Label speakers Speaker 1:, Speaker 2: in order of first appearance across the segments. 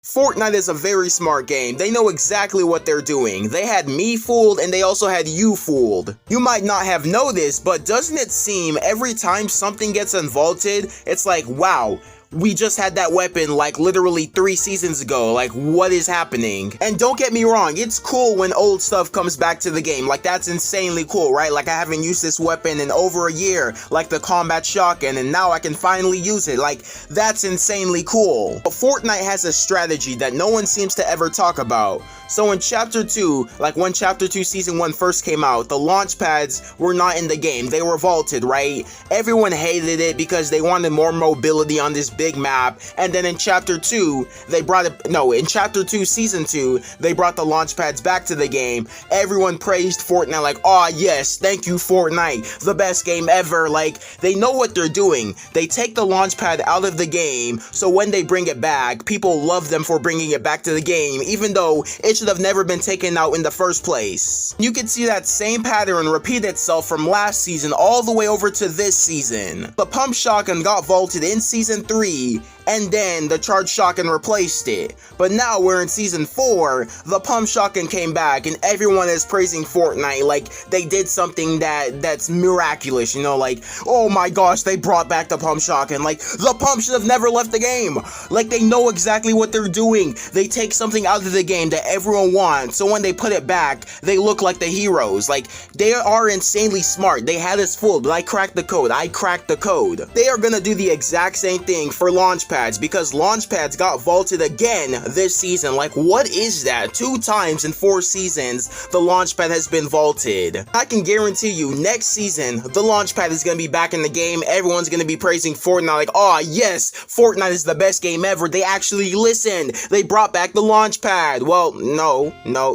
Speaker 1: Fortnite is a very smart game. They know exactly what they're doing. They had me fooled and they also had you fooled. You might not have noticed, but doesn't it seem every time something gets unvaulted, it's like, wow, we just had that weapon like literally 3 seasons ago, like what is happening? And don't get me wrong, it's cool when old stuff comes back to the game, like that's insanely cool, right? Like I haven't used this weapon in over a year, like the combat shotgun, and now I can finally use it, like that's insanely cool. But Fortnite has a strategy that no one seems to ever talk about. So in Chapter 2, like when Chapter 2 Season 1 first came out, the launch pads were not in the game, they were vaulted, right? Everyone hated it because they wanted more mobility on this big map, and then in Chapter 2, in Chapter 2 Season 2, they brought the launch pads back to the game. Everyone praised Fortnite like, oh yes, thank you Fortnite, the best game ever. Like, they know what they're doing. They take the launch pad out of the game, so when they bring it back, people love them for bringing it back to the game, even though it should have never been taken out in the first place. You can see that same pattern repeat itself from last season all the way over to this season. The pump shotgun got vaulted in Season 3, and then the charged shotgun replaced it. But now we're in Season 4, the pump shotgun came back, and everyone is praising Fortnite like they did something that's miraculous, you know, like, oh my gosh, they brought back the pump shotgun, like, the pump should have never left the game. Like, they know exactly what they're doing. They take something out of the game that everyone wants, so when they put it back, they look like the heroes. Like, they are insanely smart. They had us fooled, but I cracked the code. They are gonna do the exact same thing for launchpads, because launchpads got vaulted again this season. Like, what is that? 2 times in 4 seasons, the launchpad has been vaulted. I can guarantee you, next season, the launchpad is gonna be back in the game. Everyone's gonna be praising Fortnite like, oh yes, Fortnite is the best game ever. They actually listened. They brought back the launchpad. Well, no,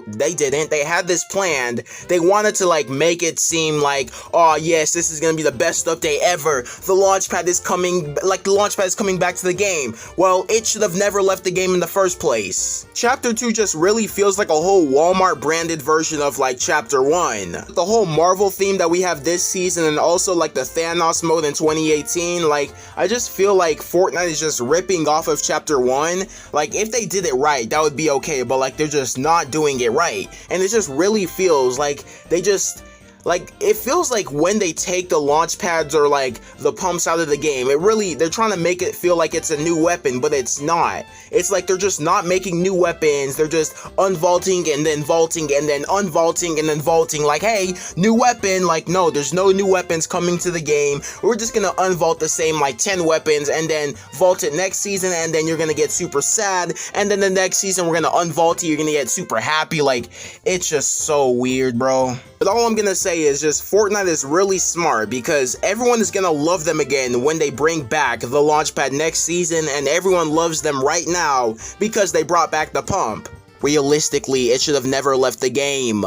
Speaker 1: they didn't. They had this planned. They wanted to like make it seem like, oh yes, this is gonna be the best update ever. The launchpad is coming back to the game. Well, it should have never left the game in the first place. Chapter 2 just really feels like a whole Walmart branded version of like Chapter 1. The whole Marvel theme that we have this season, and also like the Thanos mode in 2018, like I just feel like Fortnite is just ripping off of Chapter 1. Like if they did it right, that would be okay, but like they're just not doing it right. And it just really feels like it feels like when they take the launch pads or like the pumps out of the game, they're trying to make it feel like it's a new weapon, but it's not. It's like they're just not making new weapons. They're just unvaulting and then vaulting and then unvaulting and then vaulting. Like, hey, new weapon. Like, no, there's no new weapons coming to the game. We're just gonna unvault the same like 10 weapons and then vault it next season, and then you're gonna get super sad. And then the next season we're gonna unvault it. You're gonna get super happy. Like, it's just so weird, bro. But all I'm gonna say is just Fortnite is really smart, because everyone is gonna love them again when they bring back the launchpad next season, and everyone loves them right now because they brought back the pump. Realistically, it should have never left the game.